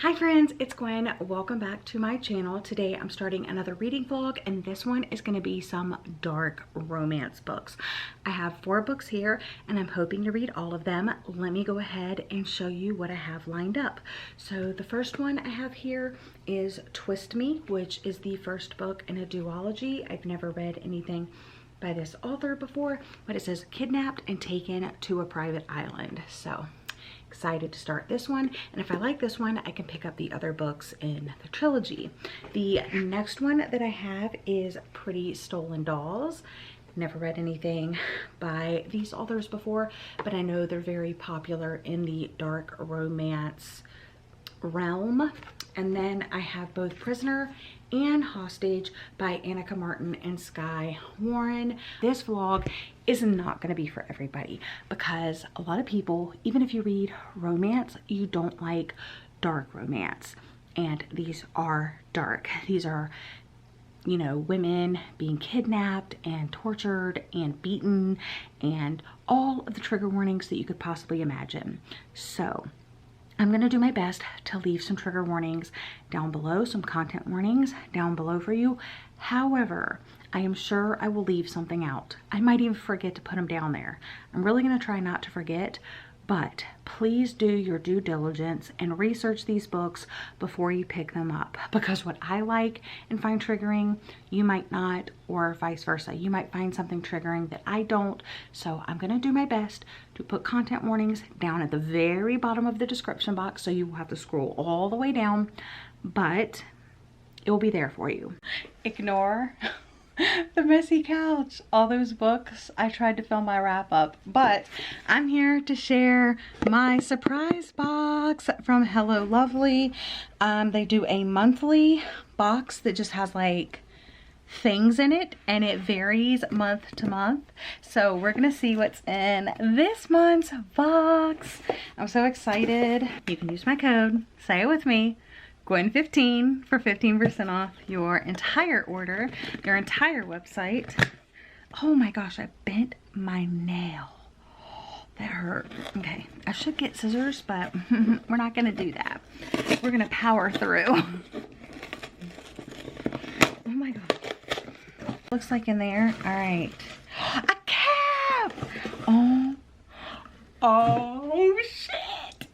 Hi friends, it's Gwen. Welcome back to my channel. Today I'm starting another reading vlog and this one is going to be some dark romance books. I have 4 books here and I'm hoping to read all of them. Let me go ahead and show you what I have lined up. So the first one I have here is Twist Me, which is the first book in a duology. I've never read anything by this author before, but it says kidnapped and taken to a private island. So excited to start this one, and if I like this one I can pick up the other books in the trilogy. The next one that I have is Pretty Stolen Dolls. Never read anything by these authors before, but I know they're very popular in the dark romance realm. And then I have both Prisoner and Hostage by Annika Martin and Skye Warren. This vlog is not going to be for everybody because a lot of people, even if you read romance, you don't like dark romance. And these are dark. These are, you know, women being kidnapped and tortured and beaten and all of the trigger warnings that you could possibly imagine. So I'm going to do my best to leave some trigger warnings down below, some content warnings down below for you. However, I am sure I will leave something out. I might even forget to put them down there. I'm really going to try not to forget, but please do your due diligence and research these books before you pick them up, because what I like and find triggering, you might not, or vice versa. You might find something triggering that I don't. So I'm going to do my best to put content warnings down at the very bottom of the description box, so you will have to scroll all the way down, but it will be there for you. Ignore the messy couch. All those books, I tried to fill my wrap up, but I'm here to share my surprise box from Hello Lovely. They do a monthly box that just has like things in it, and it varies month to month. So we're gonna see what's in this month's box. I'm so excited. You can use my code, say it with me, Gwen15 for 15% off your entire order, your entire website. Oh my gosh, I bent my nail. That hurt. Okay, I should get scissors, but we're not gonna do that. We're gonna power through. Oh my god. Looks like in there. All right. A cap! Oh shit!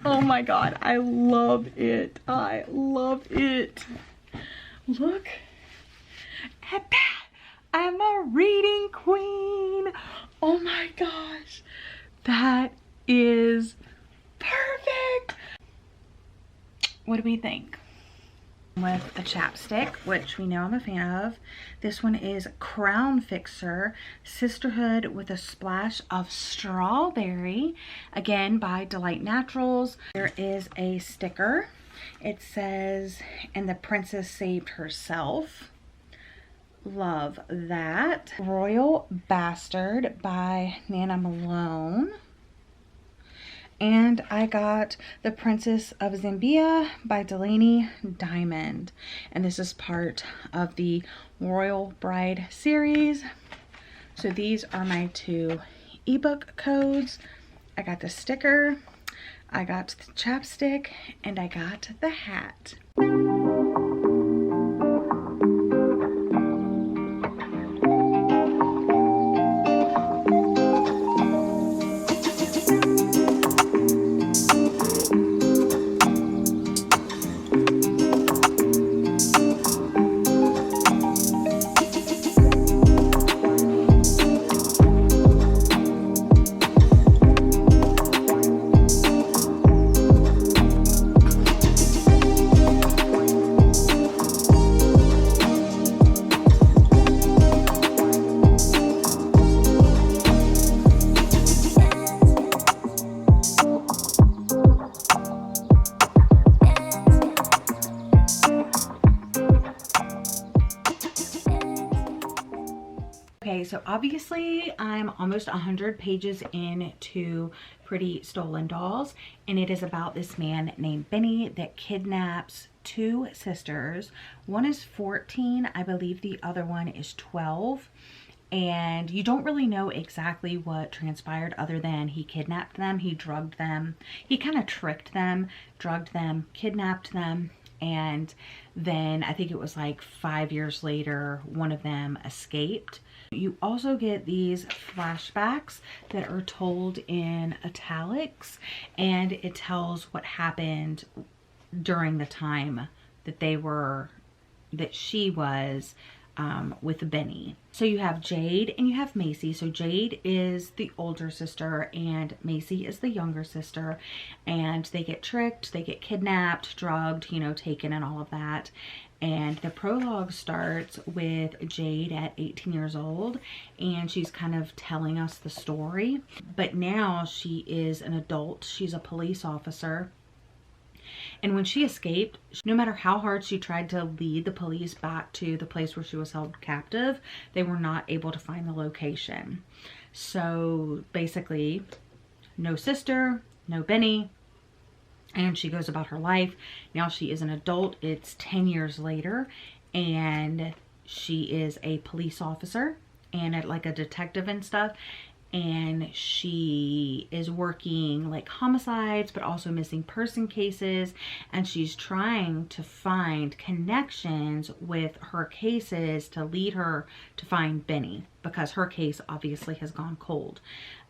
Oh my god, I love it. I love it. Look at that. I'm a reading queen. Oh my gosh. That is perfect. What do we think? With a chapstick, which we know I'm a fan of. This one is Crown Fixer, Sisterhood with a Splash of Strawberry, again by Delight Naturals. There is a sticker. It says, "And the princess saved herself." Love that. Royal Bastard by Nana Malone. And I got The Princess of Zambia by Delaney Diamond. And this is part of the Royal Bride series. So these are my 2 ebook codes. I got the sticker, I got the chapstick, and I got the hat. Okay, so obviously I'm almost 100 pages into Pretty Stolen Dolls, and it is about this man named Benny that kidnaps 2 sisters. One is 14, I believe the other one is 12, and you don't really know exactly what transpired other than he kidnapped them, he drugged them, he kind of tricked them, drugged them, kidnapped them, and then I think it was like 5 years later, one of them escaped. You also get these flashbacks that are told in italics, and it tells what happened during the time that she was with Benny. So you have Jade and you have Macy. So Jade is the older sister and Macy is the younger sister, and they get tricked, they get kidnapped, drugged, you know, taken and all of that. And the prologue starts with Jade at 18 years old, and she's kind of telling us the story. But now she is an adult, she's a police officer. And when she escaped, no matter how hard she tried to lead the police back to the place where she was held captive, they were not able to find the location. So basically, no sister, no Benny, and she goes about her life. Now she is an adult. It's 10 years later, and she is a police officer and like a detective and stuff. And she is working like homicides, but also missing person cases. And she's trying to find connections with her cases to lead her to find Benny, because her case obviously has gone cold.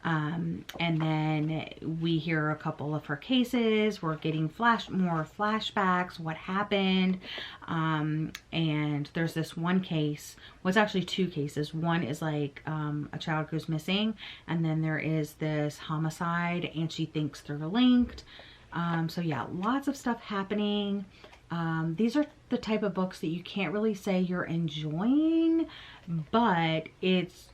And then we hear a couple of her cases. We're getting more flashbacks, what happened. And there's this one case, well, it's actually two cases. One is like a child goes missing, and then there is this homicide, and she thinks they're linked. So yeah, lots of stuff happening. These are the type of books that you can't really say you're enjoying, but it's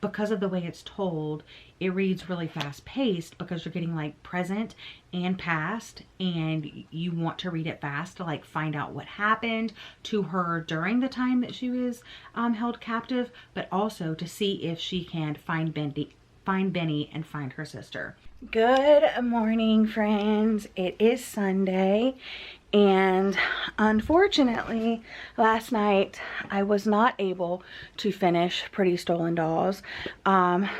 because of the way it's told, it reads really fast paced because you're getting like present and past, and you want to read it fast to like find out what happened to her during the time that she was held captive, but also to see if she can find Benny and find her sister. Good morning, friends. It is Sunday, and unfortunately last night I was not able to finish Pretty Stolen Dolls.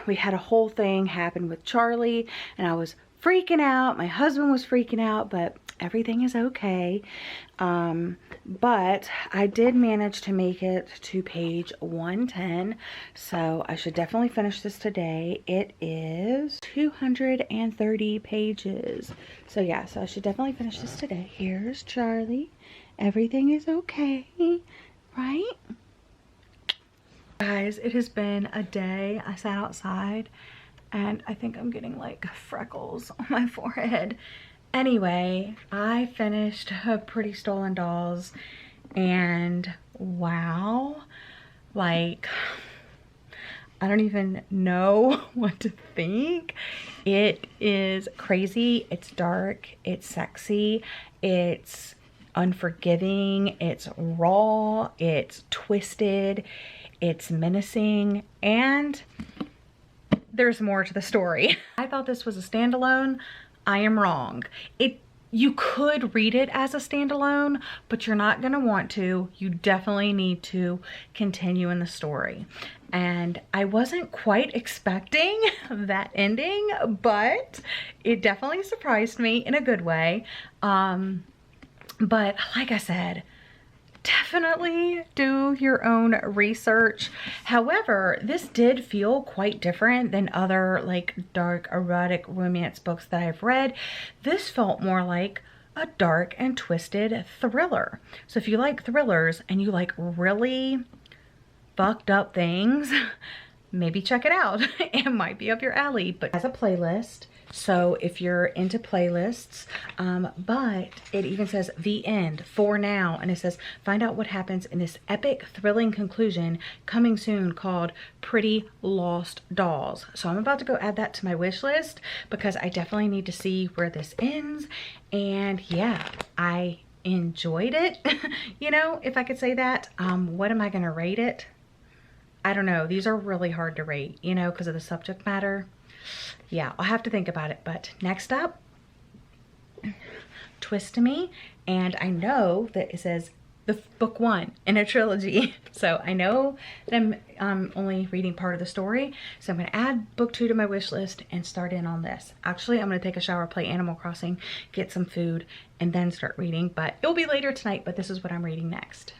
We had a whole thing happen with Charlie, and I was freaking out. My husband was freaking out, but everything is okay. But I did manage to make it to page 110, so I should definitely finish this today. It is 230 pages. So yeah, so I should definitely finish this today. Here's Charlie. Everything is okay, right? Guys, it has been a day. I sat outside and I think I'm getting like freckles on my forehead. Anyway, I finished Pretty Stolen Dolls, and wow, like, I don't even know what to think. It is crazy, it's dark, it's sexy, it's unforgiving, it's raw, it's twisted, it's menacing, and there's more to the story. I thought this was a standalone. I am wrong. You could read it as a standalone, but you're not going to want to. You definitely need to continue in the story. And I wasn't quite expecting that ending, but it definitely surprised me in a good way. But like I said, definitely do your own research. However, this did feel quite different than other like dark erotic romance books that I've read. This felt more like a dark and twisted thriller. So if you like thrillers and you like really fucked up things, maybe check it out. It might be up your alley, but as a playlist. So if you're into playlists, but it even says the end for now, and it says find out what happens in this epic thrilling conclusion coming soon called Pretty Lost Dolls. So I'm about to go add that to my wish list because I definitely need to see where this ends. And yeah, I enjoyed it. You know, if I could say that. What am I gonna rate it? I don't know. These are really hard to rate, you know, because of the subject matter. Yeah, I'll have to think about it. But next up, Twist to Me. And I know that it says the book one in a trilogy. So I know that I'm only reading part of the story. So I'm gonna add book 2 to my wish list and start in on this. Actually, I'm gonna take a shower, play Animal Crossing, get some food, and then start reading. But it'll be later tonight, but this is what I'm reading next.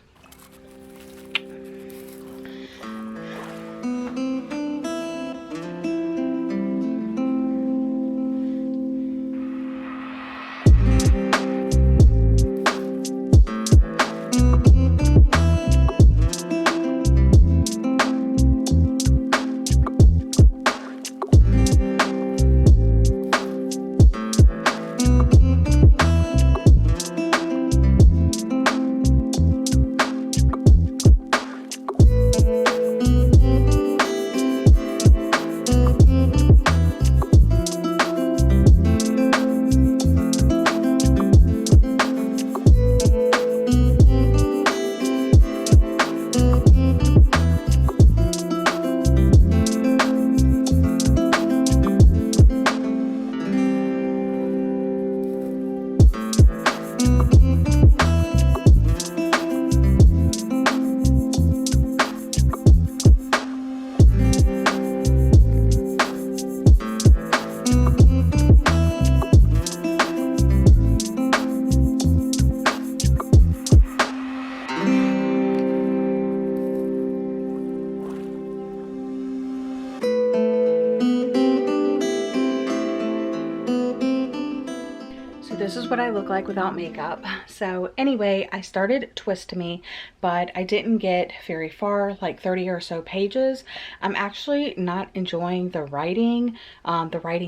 This is what I look like without makeup. So anyway, I started 𝒕𝒊𝒏𝒌𝒔, but I didn't get very far, like 30 or so pages. I'm actually not enjoying the writing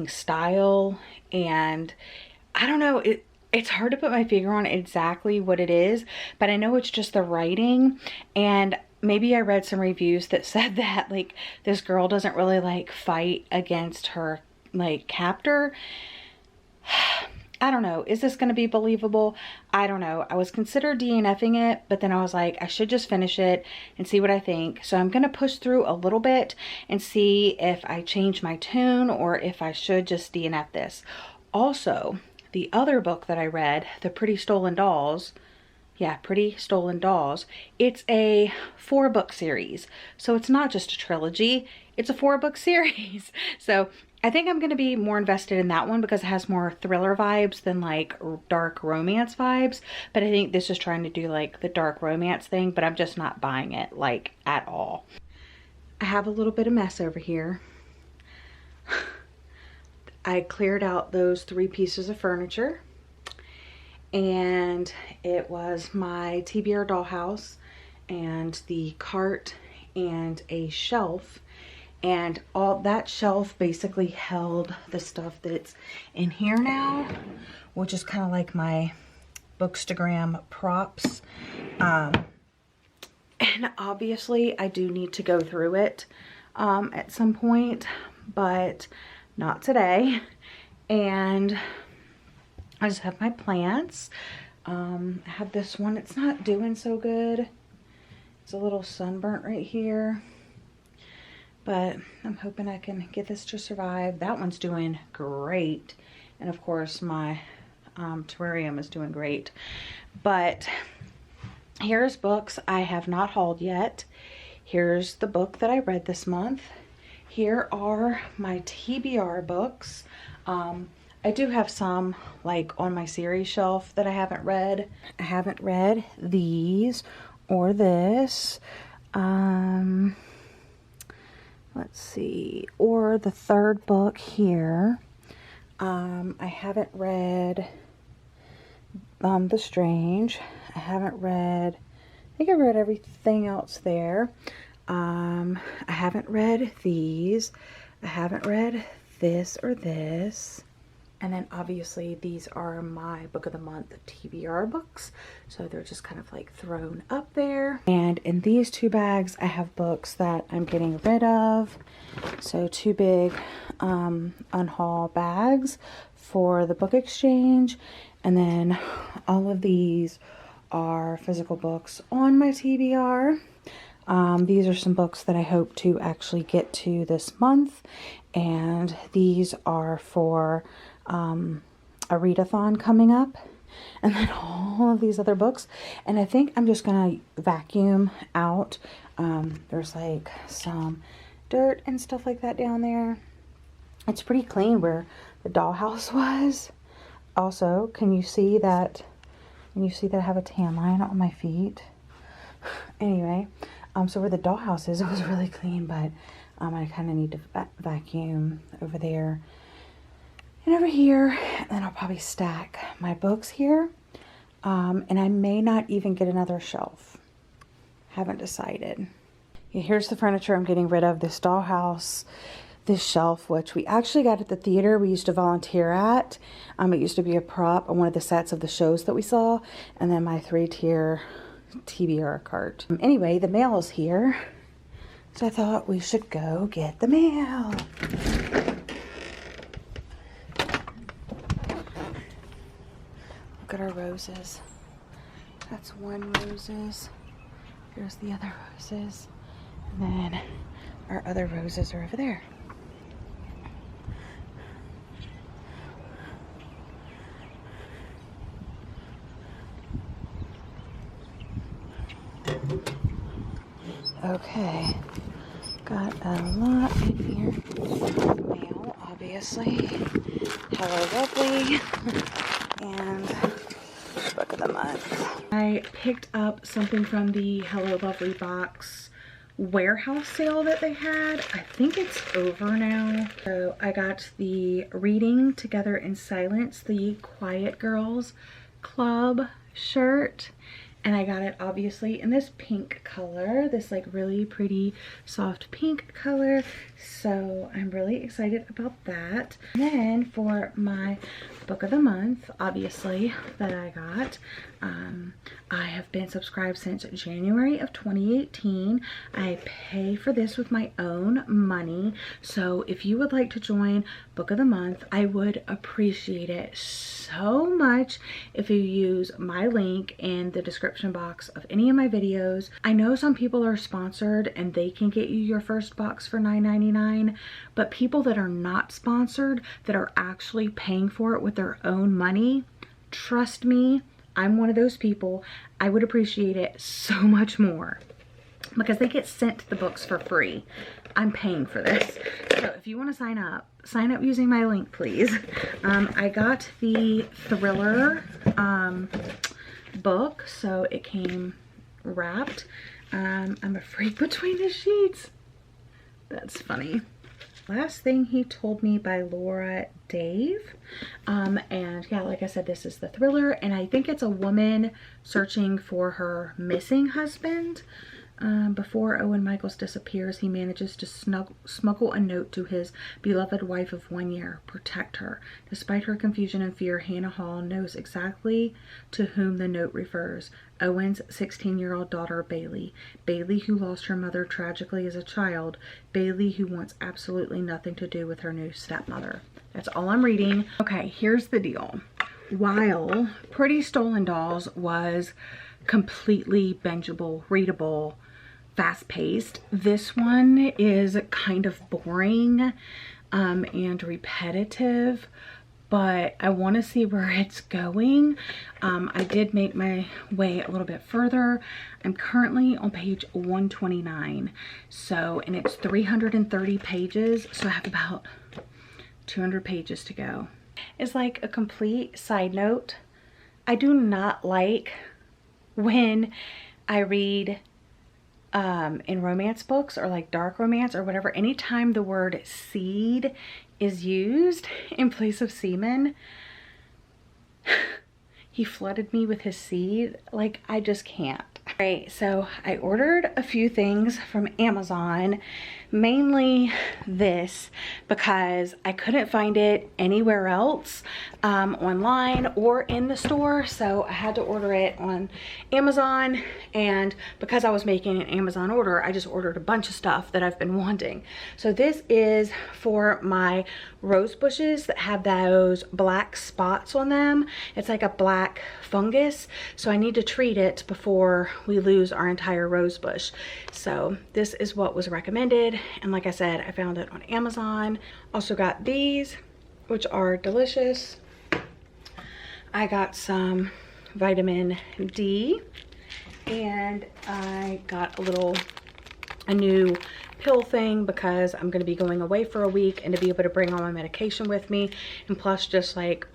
style, and I don't know, it's hard to put my finger on exactly what it is, but I know it's just the writing. And maybe I read some reviews that said that like this girl doesn't really like fight against her like captor. I don't know. Is this going to be believable? I don't know. I was considered DNFing it, but then I was like, I should just finish it and see what I think. So I'm going to push through a little bit and see if I change my tune or if I should just DNF this. Also, the other book that I read, The Pretty Stolen Dolls, yeah, Pretty Stolen Dolls, it's a 4-book series. So it's not just a trilogy, it's a 4-book series. So I think I'm going to be more invested in that one because it has more thriller vibes than like dark romance vibes. But I think this is trying to do like the dark romance thing, but I'm just not buying it like at all. I have a little bit of mess over here. I cleared out those 3 pieces of furniture, and it was my 𝒕𝒊𝒏𝒅 dollhouse and the cart and a shelf. And all that shelf basically held the stuff that's in here now, which is kind of like my Bookstagram props. And obviously I do need to go through it at some point, but not today. And I just have my plants. I have this one. It's not doing so good. It's a little sunburnt right here, but I'm hoping I can get this to survive. That one's doing great. And of course my terrarium is doing great. But here's books I have not hauled yet. Here's the book that I read this month. Here are my TBR books. I do have some like on my series shelf that I haven't read. I haven't read these or this. Let's see, or the 3rd book here. I haven't read The Strange. I haven't read, I think I've read everything else there. I haven't read these. I haven't read this or this. And then obviously these are my book of the month TBR books. So they're just kind of like thrown up there. And in these 2 bags, I have books that I'm getting rid of. So 2 big unhaul bags for the book exchange. And then all of these are physical books on my TBR. These are some books that I hope to actually get to this month. And these are for a readathon coming up. and then all of these other books. And I think I'm just gonna vacuum out. There's like some dirt and stuff like that down there. It's pretty clean where the dollhouse was. Also, can you see that? Can you see that I have a tan line on my feet? Anyway, so where the dollhouse is, it was really clean, but I kind of need to vacuum over there and over here. And then I'll probably stack my books here. And I may not even get another shelf. Haven't decided. Yeah, here's the furniture I'm getting rid of. This dollhouse, this shelf, which we actually got at the theater we used to volunteer at. It used to be a prop on one of the sets of the shows that we saw. And then my 3-tier TBR cart. Anyway, the mail is here. So I thought we should go get the mail. Look at our roses. That's one roses. Here's the other roses. And then our other roses are over there. Okay, got a lot in here. Mail, obviously. Hello Lovely. And book of the month. I picked up something from the Hello Lovely box warehouse sale that they had. I think it's over now. So I got the Reading Together in Silence, the Quiet Girls Club shirt. And I got it obviously in this pink color, this like really pretty soft pink color. So I'm really excited about that. And then for my book of the month, obviously, that I got, I have been subscribed since January of 2018. I pay for this with my own money. So if you would like to join book of the month, I would appreciate it so much if you use my link in the description box of any of my videos. I know some people are sponsored and they can get you your first box for $9.99, but people that are not sponsored, that are actually paying for it with their own money, trust me, I'm one of those people. I would appreciate it so much more because they get sent the books for free. I'm paying for this. So if you want to sign up using my link, please. I got the Thriller book, so it came wrapped. I'm a freak between the sheets. That's funny. Last Thing He Told Me by Laura Dave. And yeah, like I said, this is the Thriller, and I think it's a woman searching for her missing husband. Before Owen Michaels disappears, he manages to smuggle a note to his beloved wife of 1 year, protect her. Despite her confusion and fear, Hannah Hall knows exactly to whom the note refers. Owen's 16-year-old daughter, Bailey. Bailey, who lost her mother tragically as a child. Bailey, who wants absolutely nothing to do with her new stepmother. That's all I'm reading. Okay, here's the deal. While Pretty Stolen Dolls was completely bingeable, readable, fast-paced, this one is kind of boring and repetitive, but I want to see where it's going. I did make my way a little bit further. I'm currently on page 129, so, and it's 330 pages, so I have about 200 pages to go. It's like a complete side note. I do not like when I read in romance books or like dark romance or whatever, anytime the word seed is used in place of semen. He flooded me with his seed. Like, I just can't. Alright, so I ordered a few things from Amazon, mainly this, because I couldn't find it anywhere else online or in the store, so I had to order it on Amazon. And because I was making an Amazon order, I just ordered a bunch of stuff that I've been wanting. So this is for my rose bushes that have those black spots on them. It's like a black fungus, so I need to treat it before we lose our entire rose bush. So this is what was recommended, and like I said, I found it on Amazon. Also got these, which are delicious. I got some vitamin D, and I got a new pill thing because I'm going to be going away for a week, and to be able to bring all my medication with me, and plus just like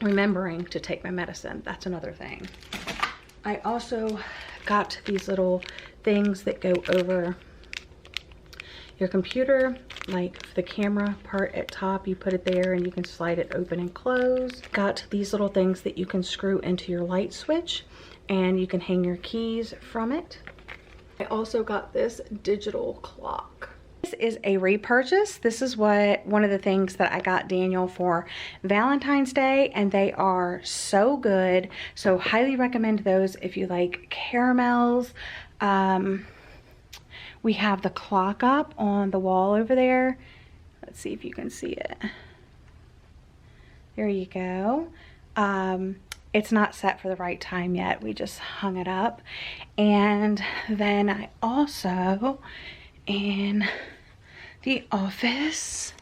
remembering to take my medicine. That's another thing. I also got these little things that go over your computer, like for the camera part at top, you put it there and you can slide it open and close. Got these little things that you can screw into your light switch and you can hang your keys from it. I also got this digital clock. This is a repurchase. This is one of the things that I got Daniel for Valentine's Day, and they are so good. So highly recommend those if you like caramels. We have the clock up on the wall over there. Let's see if you can see it. There you go. It's not set for the right time yet. We just hung it up. And then I also, in the office,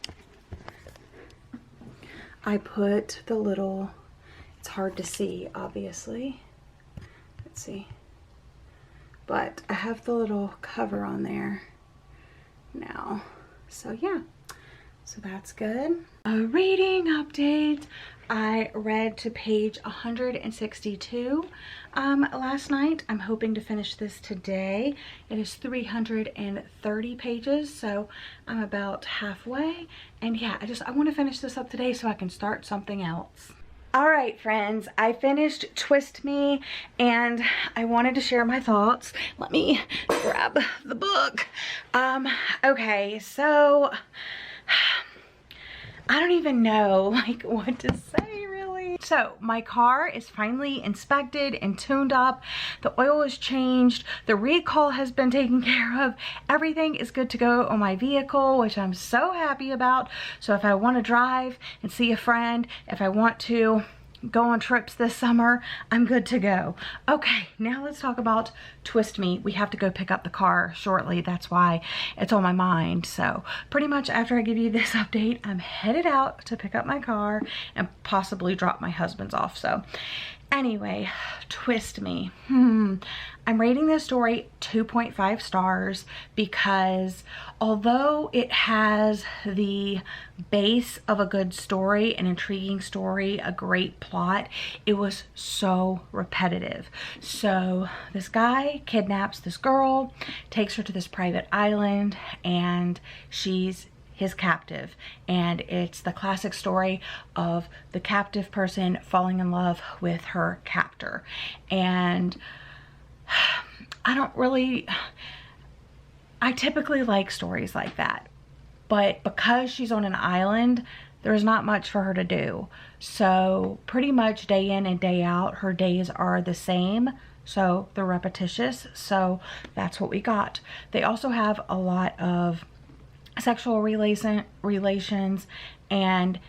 I put the little, it's hard to see, obviously. Let's see. But I have the little cover on there now. So yeah, so that's good. A reading update. I read to page 162 last night. I'm hoping to finish this today. It is 330 pages, so I'm about halfway. And yeah, I want to finish this up today so I can start something else. All right, friends, I finished Twist Me, and I wanted to share my thoughts. Let me grab the book. Okay, so I don't even know like what to say really. So my car is finally inspected and tuned up. The oil is changed. The recall has been taken care of. Everything is good to go on my vehicle, which I'm so happy about. So if I want to drive and see a friend, if I want to go on trips this summer, I'm good to go. Okay, now let's talk about Twist Me. We have to go pick up the car shortly. That's why it's on my mind. So pretty much after I give you this update, I'm headed out to pick up my car and possibly drop my husband's off. So anyway, Twist Me. I'm rating this story 2.5 stars because although it has the base of a good story, an intriguing story, a great plot, it was so repetitive. So this guy kidnaps this girl, takes her to this private island, and she's his captive, and it's the classic story of the captive person falling in love with her captor. And I typically like stories like that, but because she's on an island, there's not much for her to do. So pretty much day in and day out, her days are the same. So they're repetitious. So that's what we got. They also have a lot of sexual relations, and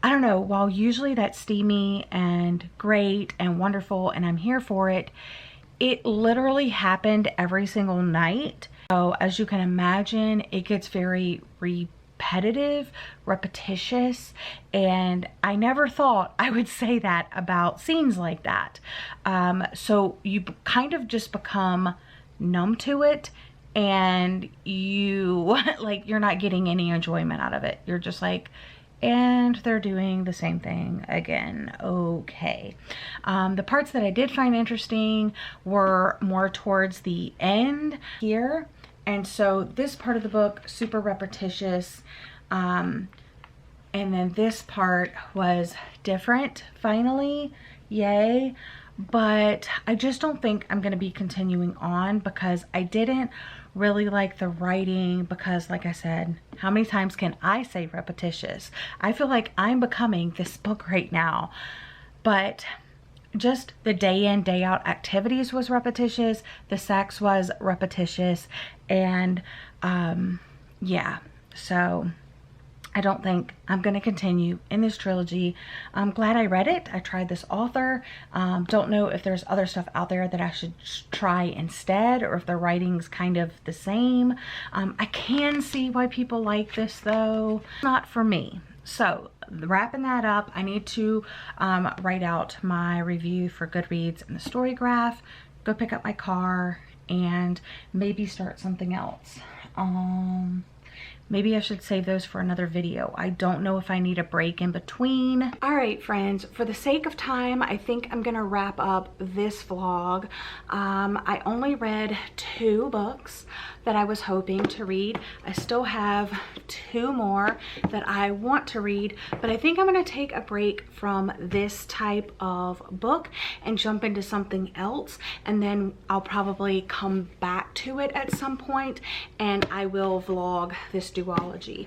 I don't know, while usually that's steamy and great and wonderful and I'm here for it, it literally happened every single night. So as you can imagine, it gets very repetitive, repetitious, and I never thought I would say that about scenes like that. So you kind of just become numb to it, and you're not getting any enjoyment out of it. You're just like, and they're doing the same thing again. Okay. The parts that I did find interesting were more towards the end here. And so this part of the book, super repetitious. And then this part was different, finally. Yay. But I just don't think I'm going to be continuing on because I didn't really like the writing, because like I said, how many times can I say repetitious? I feel like I'm becoming this book right now. But just the day in, day out activities was repetitious. The sex was repetitious. And yeah, so I don't think I'm going to continue in this trilogy. I'm glad I read it. I tried this author. Don't know if there's other stuff out there that I should try instead, or if the writing's kind of the same. I can see why people like this though. Not for me. So wrapping that up, I need to write out my review for Goodreads and the story graph, go pick up my car, and maybe start something else. Maybe I should save those for another video. I don't know if I need a break in between. All right, friends, for the sake of time, I think I'm gonna wrap up this vlog. I only read 2 books that I was hoping to read. I still have 2 more that I want to read, but I think I'm gonna take a break from this type of book and jump into something else, and then I'll probably come back to it at some point, and I will vlog this duology.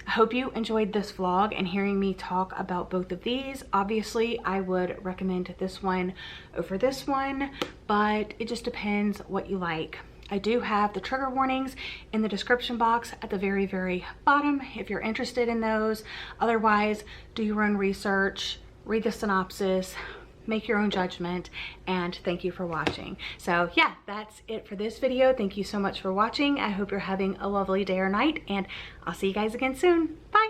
I hope you enjoyed this vlog and hearing me talk about both of these. Obviously, I would recommend this one over this one, but it just depends what you like. I do have the trigger warnings in the description box at the very, very bottom if you're interested in those. Otherwise, do your own research, read the synopsis, make your own judgment, and thank you for watching. So yeah, that's it for this video. Thank you so much for watching. I hope you're having a lovely day or night, and I'll see you guys again soon. Bye.